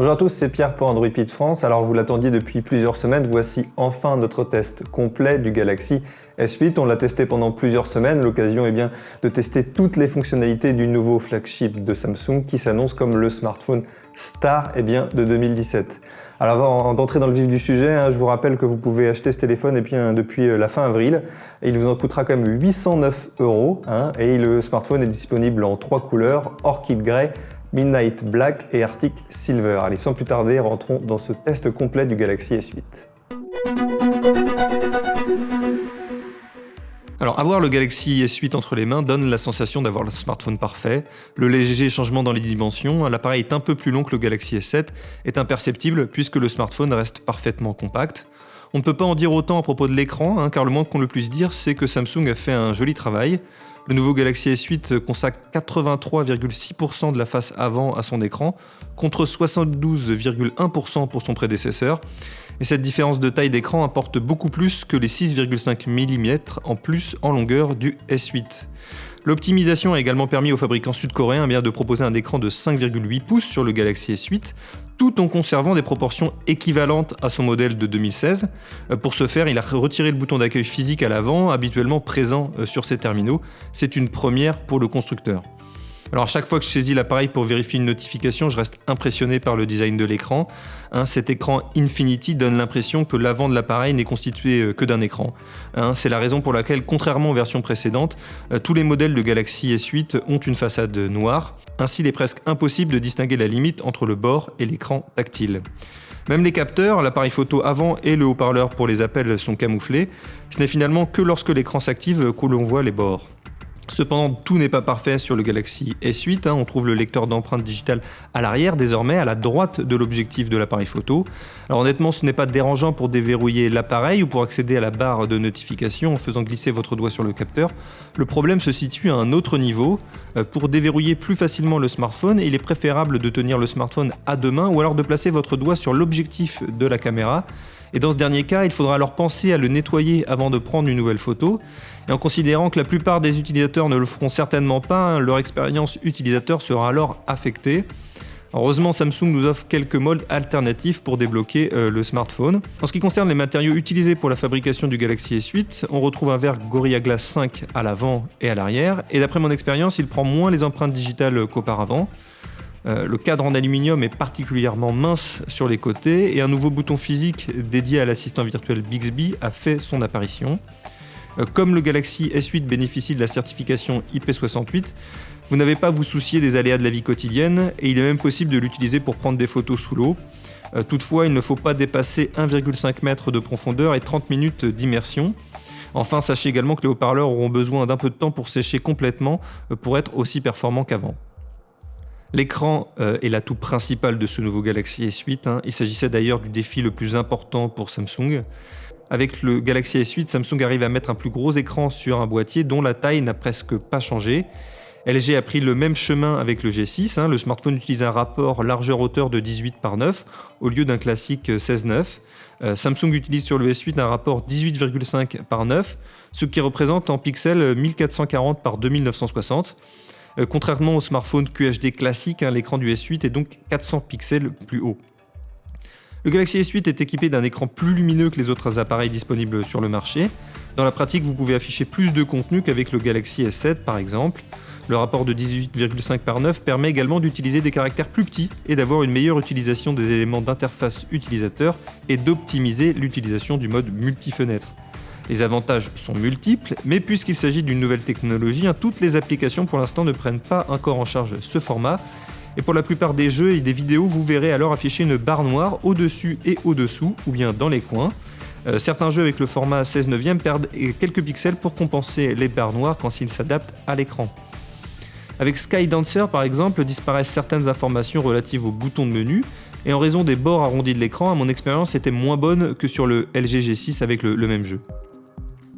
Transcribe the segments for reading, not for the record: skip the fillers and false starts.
Bonjour à tous, c'est Pierre pour Android France. Alors vous l'attendiez depuis plusieurs semaines, voici enfin notre test complet du Galaxy S8. On l'a testé pendant plusieurs semaines, l'occasion est bien de tester toutes les fonctionnalités du nouveau flagship de Samsung qui s'annonce comme le smartphone star de 2017. Alors avant d'entrer dans le vif du sujet, je vous rappelle que vous pouvez acheter ce téléphone depuis la fin avril. Il vous en coûtera quand même 809 €, et le smartphone est disponible en 3 couleurs, Orchid Grey, Midnight Black et Arctic Silver. Allez, sans plus tarder, rentrons dans ce test complet du Galaxy S8. Alors, avoir le Galaxy S8 entre les mains donne la sensation d'avoir le smartphone parfait. Le léger changement dans les dimensions, l'appareil est un peu plus long que le Galaxy S7, est imperceptible puisque le smartphone reste parfaitement compact. On ne peut pas en dire autant à propos de l'écran, car le moins qu'on le puisse dire, c'est que Samsung a fait un joli travail. Le nouveau Galaxy S8 consacre 83,6% de la face avant à son écran, contre 72,1% pour son prédécesseur. Et cette différence de taille d'écran apporte beaucoup plus que les 6,5 mm en plus en longueur du S8. L'optimisation a également permis aux fabricants sud-coréens de proposer un écran de 5,8 pouces sur le Galaxy S8, tout en conservant des proportions équivalentes à son modèle de 2016. Pour ce faire, il a retiré le bouton d'accueil physique à l'avant, habituellement présent sur ses terminaux. C'est une première pour le constructeur. Alors à chaque fois que je saisis l'appareil pour vérifier une notification, je reste impressionné par le design de l'écran. Cet écran Infinity donne l'impression que l'avant de l'appareil n'est constitué que d'un écran. C'est la raison pour laquelle, contrairement aux versions précédentes, tous les modèles de Galaxy S8 ont une façade noire. Ainsi, il est presque impossible de distinguer la limite entre le bord et l'écran tactile. Même les capteurs, l'appareil photo avant et le haut-parleur pour les appels sont camouflés. Ce n'est finalement que lorsque l'écran s'active que l'on voit les bords. Cependant, tout n'est pas parfait sur le Galaxy S8. On trouve le lecteur d'empreintes digitales à l'arrière, désormais à la droite de l'objectif de l'appareil photo. Alors honnêtement, ce n'est pas dérangeant pour déverrouiller l'appareil ou pour accéder à la barre de notification en faisant glisser votre doigt sur le capteur. Le problème se situe à un autre niveau. Pour déverrouiller plus facilement le smartphone, il est préférable de tenir le smartphone à deux mains ou alors de placer votre doigt sur l'objectif de la caméra. Et dans ce dernier cas, il faudra alors penser à le nettoyer avant de prendre une nouvelle photo. Et en considérant que la plupart des utilisateurs ne le feront certainement pas, leur expérience utilisateur sera alors affectée. Heureusement, Samsung nous offre quelques modes alternatifs pour débloquer le smartphone. En ce qui concerne les matériaux utilisés pour la fabrication du Galaxy S8, on retrouve un verre Gorilla Glass 5 à l'avant et à l'arrière. Et d'après mon expérience, il prend moins les empreintes digitales qu'auparavant. Le cadre en aluminium est particulièrement mince sur les côtés et un nouveau bouton physique dédié à l'assistant virtuel Bixby a fait son apparition. Comme le Galaxy S8 bénéficie de la certification IP68, vous n'avez pas à vous soucier des aléas de la vie quotidienne et il est même possible de l'utiliser pour prendre des photos sous l'eau. Toutefois, il ne faut pas dépasser 1,5 m de profondeur et 30 minutes d'immersion. Enfin, sachez également que les haut-parleurs auront besoin d'un peu de temps pour sécher complètement pour être aussi performants qu'avant. L'écran est l'atout principal de ce nouveau Galaxy S8. Il s'agissait d'ailleurs du défi le plus important pour Samsung. Avec le Galaxy S8, Samsung arrive à mettre un plus gros écran sur un boîtier dont la taille n'a presque pas changé. LG a pris le même chemin avec le G6. Le smartphone utilise un rapport largeur-hauteur de 18:9 au lieu d'un classique 16:9. Samsung utilise sur le S8 un rapport 18,5:9, ce qui représente en pixels 1440 par 2960. Contrairement au smartphone QHD classique, l'écran du S8 est donc 400 pixels plus haut. Le Galaxy S8 est équipé d'un écran plus lumineux que les autres appareils disponibles sur le marché. Dans la pratique, vous pouvez afficher plus de contenu qu'avec le Galaxy S7 par exemple. Le rapport de 18,5:9 permet également d'utiliser des caractères plus petits et d'avoir une meilleure utilisation des éléments d'interface utilisateur et d'optimiser l'utilisation du mode multi-fenêtre. Les avantages sont multiples, mais puisqu'il s'agit d'une nouvelle technologie, toutes les applications pour l'instant ne prennent pas encore en charge ce format. Et pour la plupart des jeux et des vidéos, vous verrez alors afficher une barre noire au-dessus et au-dessous, ou bien dans les coins. Certains jeux avec le format 16:9 perdent quelques pixels pour compenser les barres noires quand ils s'adaptent à l'écran. Avec Skydancer par exemple, disparaissent certaines informations relatives aux boutons de menu, et en raison des bords arrondis de l'écran, mon expérience était moins bonne que sur le LG G6 avec le même jeu.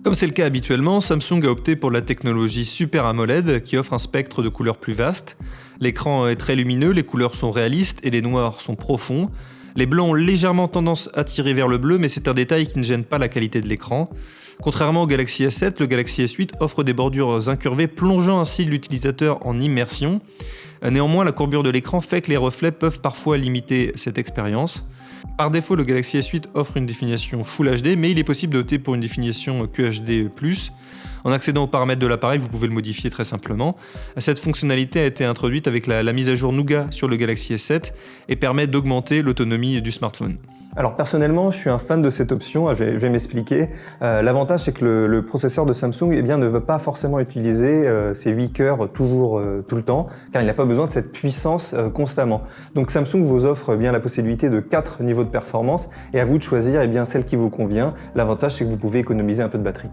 Comme c'est le cas habituellement, Samsung a opté pour la technologie Super AMOLED qui offre un spectre de couleurs plus vaste. L'écran est très lumineux, les couleurs sont réalistes et les noirs sont profonds. Les blancs ont légèrement tendance à tirer vers le bleu, mais c'est un détail qui ne gêne pas la qualité de l'écran. Contrairement au Galaxy S7, le Galaxy S8 offre des bordures incurvées, plongeant ainsi l'utilisateur en immersion. Néanmoins, la courbure de l'écran fait que les reflets peuvent parfois limiter cette expérience. Par défaut, le Galaxy S8 offre une définition Full HD, mais il est possible d'opter pour une définition QHD+. En accédant aux paramètres de l'appareil, vous pouvez le modifier très simplement. Cette fonctionnalité a été introduite avec la mise à jour Nougat sur le Galaxy S7 et permet d'augmenter l'autonomie du smartphone. Alors personnellement, je suis un fan de cette option, je vais m'expliquer. L'avantage, c'est que le processeur de Samsung ne veut pas forcément utiliser ses 8 cœurs toujours tout le temps, car il n'a pas besoin de cette puissance constamment. Donc Samsung vous offre la possibilité de 4 niveaux de performance et à vous de choisir celle qui vous convient. L'avantage, c'est que vous pouvez économiser un peu de batterie.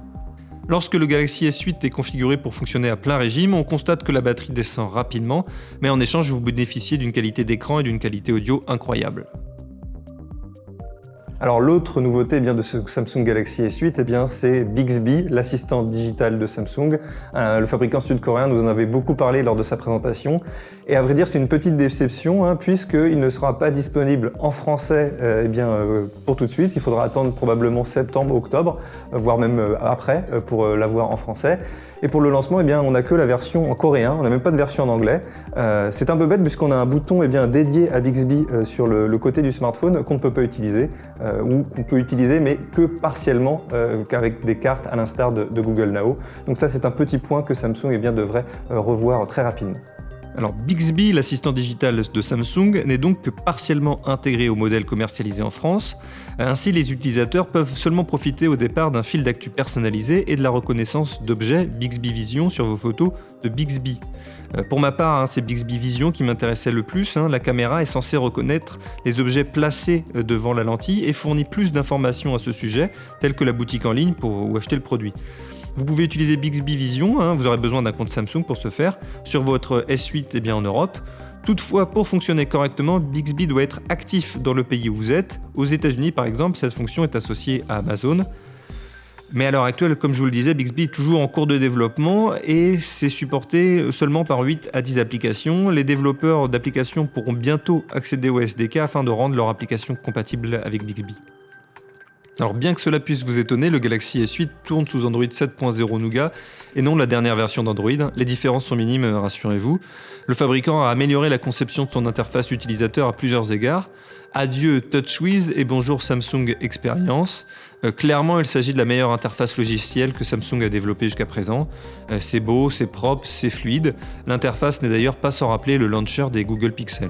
Lorsque le Galaxy S8 est configuré pour fonctionner à plein régime, on constate que la batterie descend rapidement, mais en échange, vous bénéficiez d'une qualité d'écran et d'une qualité audio incroyable. Alors l'autre nouveauté de ce Samsung Galaxy S8, c'est Bixby, l'assistant digital de Samsung. Le fabricant sud-coréen nous en avait beaucoup parlé lors de sa présentation. Et à vrai dire, c'est une petite déception puisqu'il ne sera pas disponible en français pour tout de suite. Il faudra attendre probablement septembre, octobre, voire même après pour l'avoir en français. Et pour le lancement, on n'a que la version en coréen, on n'a même pas de version en anglais. C'est un peu bête puisqu'on a un bouton dédié à Bixby sur le côté du smartphone qu'on ne peut pas utiliser, ou qu'on peut utiliser mais que partiellement, qu'avec des cartes à l'instar de Google Now. Donc ça, c'est un petit point que Samsung devrait revoir très rapidement. Alors Bixby, l'assistant digital de Samsung, n'est donc que partiellement intégré au modèle commercialisé en France. Ainsi, les utilisateurs peuvent seulement profiter au départ d'un fil d'actu personnalisé et de la reconnaissance d'objets Bixby Vision sur vos photos de Bixby. Pour ma part, c'est Bixby Vision qui m'intéressait le plus. La caméra est censée reconnaître les objets placés devant la lentille et fournit plus d'informations à ce sujet, telles que la boutique en ligne où acheter le produit. Vous pouvez utiliser Bixby Vision, vous aurez besoin d'un compte Samsung pour ce faire, sur votre S8 en Europe. Toutefois, pour fonctionner correctement, Bixby doit être actif dans le pays où vous êtes. Aux États-Unis, par exemple, cette fonction est associée à Amazon. Mais à l'heure actuelle, comme je vous le disais, Bixby est toujours en cours de développement et c'est supporté seulement par 8 à 10 applications. Les développeurs d'applications pourront bientôt accéder au SDK afin de rendre leur application compatible avec Bixby. Alors bien que cela puisse vous étonner, le Galaxy S8 tourne sous Android 7.0 Nougat et non la dernière version d'Android. Les différences sont minimes, rassurez-vous. Le fabricant a amélioré la conception de son interface utilisateur à plusieurs égards. Adieu TouchWiz et bonjour Samsung Experience. Clairement, il s'agit de la meilleure interface logicielle que Samsung a développée jusqu'à présent. C'est beau, c'est propre, c'est fluide. L'interface n'est d'ailleurs pas sans rappeler le launcher des Google Pixel.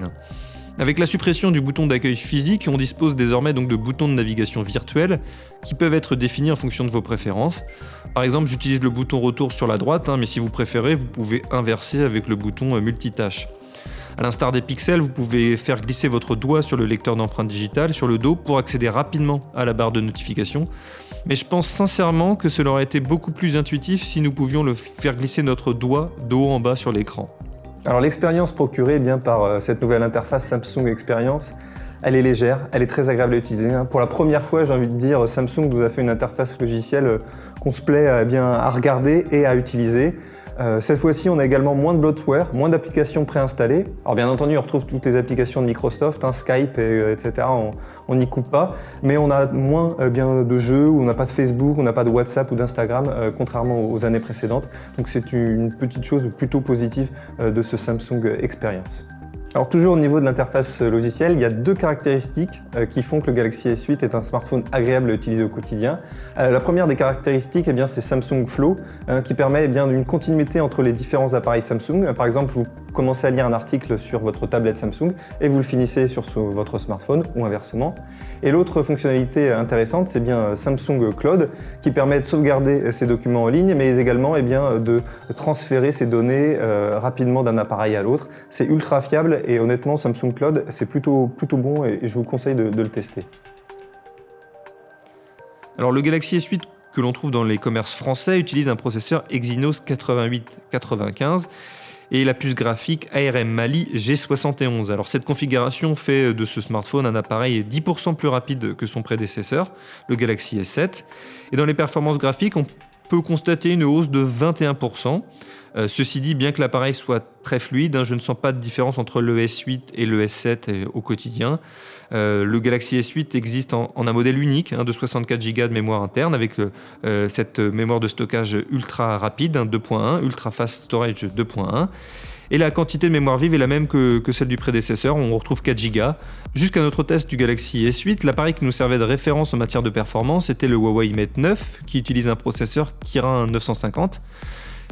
Avec la suppression du bouton d'accueil physique, on dispose désormais donc de boutons de navigation virtuels qui peuvent être définis en fonction de vos préférences. Par exemple, j'utilise le bouton retour sur la droite, mais si vous préférez, vous pouvez inverser avec le bouton multitâche. À l'instar des pixels, vous pouvez faire glisser votre doigt sur le lecteur d'empreintes digitales sur le dos pour accéder rapidement à la barre de notification. Mais je pense sincèrement que cela aurait été beaucoup plus intuitif si nous pouvions faire glisser notre doigt de haut en bas sur l'écran. Alors l'expérience procurée par cette nouvelle interface Samsung Experience, elle est légère, elle est très agréable à utiliser. Pour la première fois, j'ai envie de dire, Samsung nous a fait une interface logicielle qu'on se plaît à regarder et à utiliser. Cette fois-ci, on a également moins de bloatware, moins d'applications préinstallées. Alors bien entendu, on retrouve toutes les applications de Microsoft, Skype, etc. On n'y coupe pas, mais on a moins de jeux, où on n'a pas de Facebook, on n'a pas de WhatsApp ou d'Instagram, contrairement aux années précédentes. Donc c'est une petite chose plutôt positive de ce Samsung Experience. Alors toujours au niveau de l'interface logicielle, il y a 2 caractéristiques qui font que le Galaxy S8 est un smartphone agréable à utiliser au quotidien. La première des caractéristiques, c'est Samsung Flow, qui permet d'une continuité entre les différents appareils Samsung. Par exemple, vous commencez à lire un article sur votre tablette Samsung et vous le finissez sur votre smartphone ou inversement. Et l'autre fonctionnalité intéressante, c'est Samsung Cloud, qui permet de sauvegarder ces documents en ligne, mais également de transférer ces données rapidement d'un appareil à l'autre. C'est ultra fiable. Et honnêtement, Samsung Cloud, c'est plutôt bon et je vous conseille de le tester. Alors le Galaxy S8 que l'on trouve dans les commerces français utilise un processeur Exynos 8895 et la puce graphique ARM Mali G71. Alors cette configuration fait de ce smartphone un appareil 10% plus rapide que son prédécesseur, le Galaxy S7. Et dans les performances graphiques, on peut constater une hausse de 21%. Ceci dit, bien que l'appareil soit très fluide, je ne sens pas de différence entre le S8 et le S7 au quotidien. Le Galaxy S8 existe en un modèle unique de 64 Go de mémoire interne avec cette mémoire de stockage ultra rapide 2.1, Ultra Fast Storage 2.1. Et la quantité de mémoire vive est la même que celle du prédécesseur, on retrouve 4 Go. Jusqu'à notre test du Galaxy S8, l'appareil qui nous servait de référence en matière de performance était le Huawei Mate 9, qui utilise un processeur Kirin 950.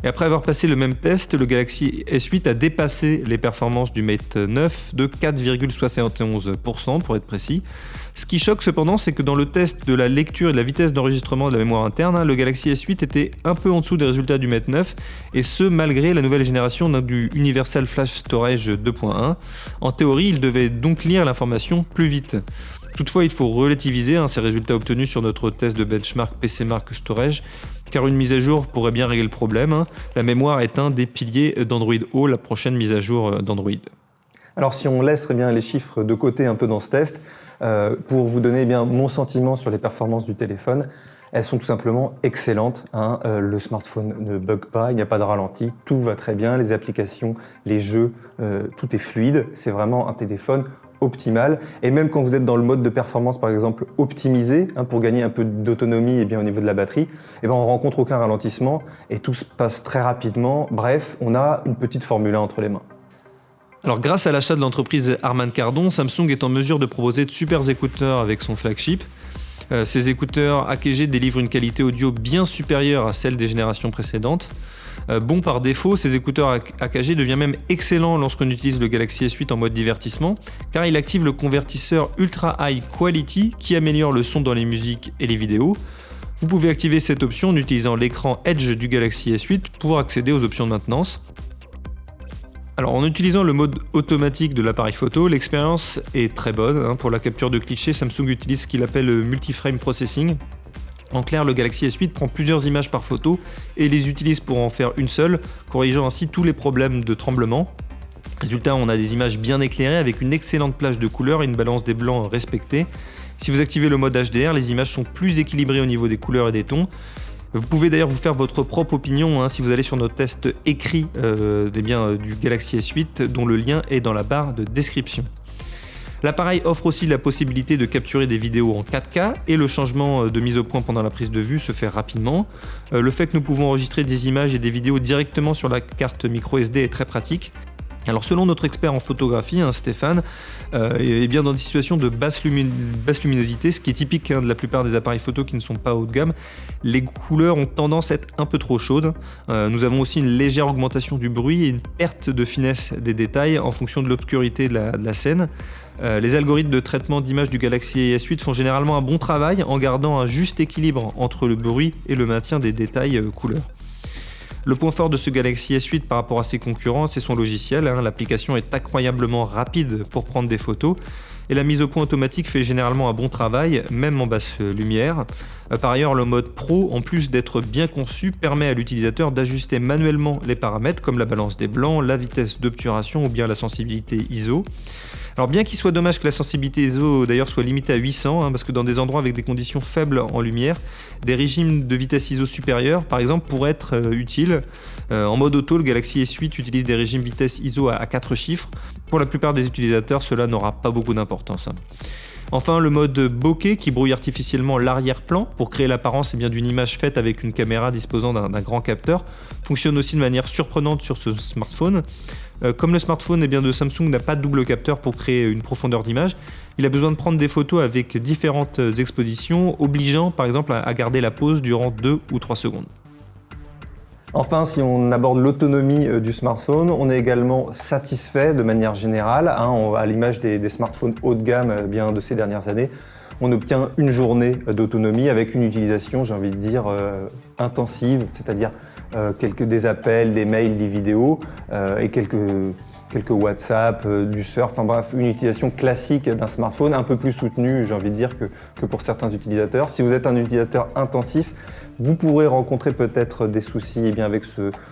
Et après avoir passé le même test, le Galaxy S8 a dépassé les performances du Mate 9 de 4,71% pour être précis. Ce qui choque cependant, c'est que dans le test de la lecture et de la vitesse d'enregistrement de la mémoire interne, le Galaxy S8 était un peu en dessous des résultats du Mate 9, et ce malgré la nouvelle génération du Universal Flash Storage 2.1. En théorie, il devait donc lire l'information plus vite. Toutefois, il faut relativiser ces résultats obtenus sur notre test de benchmark PCMark Storage, car une mise à jour pourrait bien régler le problème. La mémoire est un des piliers d'Android O, la prochaine mise à jour d'Android. Alors si on laisse bien les chiffres de côté un peu dans ce test, pour vous donner bien mon sentiment sur les performances du téléphone, elles sont tout simplement excellentes. Le smartphone ne bug pas, il n'y a pas de ralenti, tout va très bien, les applications, les jeux, tout est fluide. C'est vraiment un téléphone optimal, et même quand vous êtes dans le mode de performance par exemple optimisé pour gagner un peu d'autonomie au niveau de la batterie, on rencontre aucun ralentissement et tout se passe très rapidement. Bref, on a une petite Formule 1 entre les mains. Alors grâce à l'achat de l'entreprise Harman Kardon, Samsung est en mesure de proposer de super écouteurs avec son flagship. Ces écouteurs AKG délivrent une qualité audio bien supérieure à celle des générations précédentes. Bon par défaut, ces écouteurs AKG deviennent même excellents lorsqu'on utilise le Galaxy S8 en mode divertissement, car il active le convertisseur Ultra High Quality qui améliore le son dans les musiques et les vidéos. Vous pouvez activer cette option en utilisant l'écran Edge du Galaxy S8 pour accéder aux options de maintenance. Alors en utilisant le mode automatique de l'appareil photo, l'expérience est très bonne. Pour la capture de clichés, Samsung utilise ce qu'il appelle le multiframe processing. En clair, le Galaxy S8 prend plusieurs images par photo et les utilise pour en faire une seule, corrigeant ainsi tous les problèmes de tremblement. Résultat, on a des images bien éclairées avec une excellente plage de couleurs et une balance des blancs respectée. Si vous activez le mode HDR, les images sont plus équilibrées au niveau des couleurs et des tons. Vous pouvez d'ailleurs vous faire votre propre opinion si vous allez sur notre test écrit du Galaxy S8, dont le lien est dans la barre de description. L'appareil offre aussi la possibilité de capturer des vidéos en 4K et le changement de mise au point pendant la prise de vue se fait rapidement. Le fait que nous pouvons enregistrer des images et des vidéos directement sur la carte microSD est très pratique. Alors selon notre expert en photographie, Stéphane, est bien dans des situations de basse luminosité, ce qui est typique de la plupart des appareils photo qui ne sont pas haut de gamme, les couleurs ont tendance à être un peu trop chaudes. Nous avons aussi une légère augmentation du bruit et une perte de finesse des détails en fonction de l'obscurité de la scène. Les algorithmes de traitement d'image du Galaxy S8 font généralement un bon travail en gardant un juste équilibre entre le bruit et le maintien des détails couleurs. Le point fort de ce Galaxy S8 par rapport à ses concurrents, c'est son logiciel. L'application est incroyablement rapide pour prendre des photos et la mise au point automatique fait généralement un bon travail, même en basse lumière. Par ailleurs, le mode Pro, en plus d'être bien conçu, permet à l'utilisateur d'ajuster manuellement les paramètres comme la balance des blancs, la vitesse d'obturation ou bien la sensibilité ISO. Alors bien qu'il soit dommage que la sensibilité ISO d'ailleurs soit limitée à 800, parce que dans des endroits avec des conditions faibles en lumière, des régimes de vitesse ISO supérieure par exemple pourraient être utiles. En mode auto, le Galaxy S8 utilise des régimes vitesse ISO à 4 chiffres. Pour la plupart des utilisateurs, cela n'aura pas beaucoup d'importance. Enfin, le mode bokeh qui brouille artificiellement l'arrière-plan pour créer l'apparence d'une image faite avec une caméra disposant d'un grand capteur fonctionne aussi de manière surprenante sur ce smartphone. Comme le smartphone de Samsung n'a pas de double capteur pour créer une profondeur d'image, il a besoin de prendre des photos avec différentes expositions, obligeant par exemple à garder la pose durant 2 ou 3 secondes. Enfin, si on aborde l'autonomie du smartphone, on est également satisfait de manière générale. À l'image des smartphones haut de gamme de ces dernières années, on obtient une journée d'autonomie avec une utilisation, j'ai envie de dire, intensive, c'est-à-dire des appels, des mails, des vidéos et quelques WhatsApp, du surf, une utilisation classique d'un smartphone, un peu plus soutenue, j'ai envie de dire, que pour certains utilisateurs. Si vous êtes un utilisateur intensif, vous pourrez rencontrer peut-être des soucis avec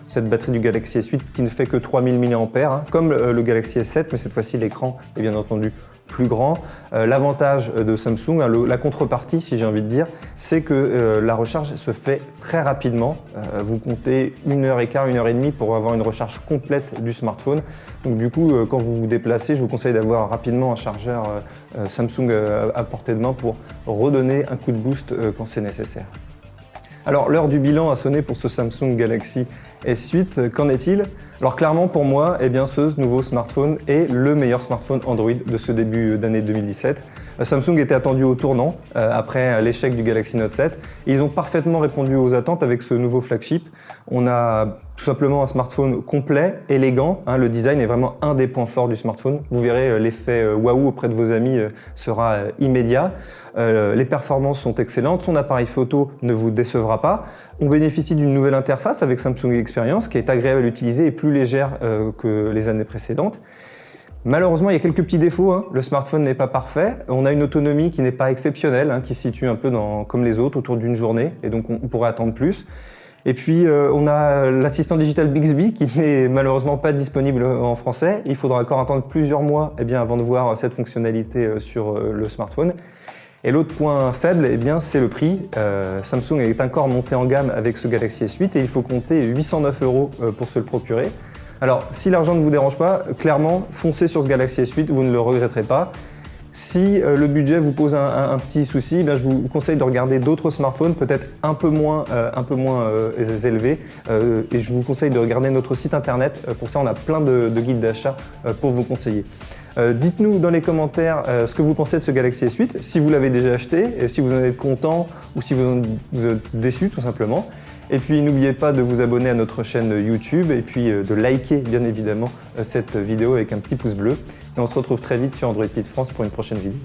cette batterie du Galaxy S8 qui ne fait que 3000 mAh, comme le Galaxy S7, mais cette fois-ci l'écran est bien entendu plus grand. L'avantage de Samsung, la contrepartie si j'ai envie de dire, c'est que la recharge se fait très rapidement. Vous comptez 1h15, 1h30 pour avoir une recharge complète du smartphone. Donc du coup, quand vous vous déplacez, je vous conseille d'avoir rapidement un chargeur Samsung à portée de main pour redonner un coup de boost quand c'est nécessaire. Alors l'heure du bilan a sonné pour ce Samsung Galaxy S8, qu'en est-il ? Alors clairement pour moi, eh bien, ce nouveau smartphone est le meilleur smartphone Android de ce début d'année 2017. Samsung était attendu au tournant après l'échec du Galaxy Note 7. Et ils ont parfaitement répondu aux attentes avec ce nouveau flagship. On a tout simplement un smartphone complet, élégant. Le design est vraiment un des points forts du smartphone. Vous verrez, l'effet waouh auprès de vos amis sera immédiat. Les performances sont excellentes. Son appareil photo ne vous décevra pas. On bénéficie d'une nouvelle interface avec Samsung Experience qui est agréable à utiliser et plus légère que les années précédentes. Malheureusement, il y a quelques petits défauts. Le smartphone n'est pas parfait. On a une autonomie qui n'est pas exceptionnelle, qui se situe un peu comme les autres, autour d'une journée, et donc on pourrait attendre plus. Et puis, on a l'assistant digital Bixby qui n'est malheureusement pas disponible en français. Il faudra encore attendre plusieurs mois avant de voir cette fonctionnalité sur le smartphone. Et l'autre point faible, c'est le prix. Samsung est encore monté en gamme avec ce Galaxy S8 et il faut compter 809 € pour se le procurer. Alors, si l'argent ne vous dérange pas, clairement, foncez sur ce Galaxy S8, vous ne le regretterez pas. Si le budget vous pose un petit souci, je vous conseille de regarder d'autres smartphones, peut-être un peu moins élevés. Et je vous conseille de regarder notre site internet. Pour ça, on a plein de guides d'achat pour vous conseiller. Dites-nous dans les commentaires ce que vous pensez de ce Galaxy S8, si vous l'avez déjà acheté, et si vous en êtes content ou si vous êtes déçu tout simplement. Et puis n'oubliez pas de vous abonner à notre chaîne YouTube et puis de liker bien évidemment cette vidéo avec un petit pouce bleu. Et on se retrouve très vite sur Android Pit France pour une prochaine vidéo.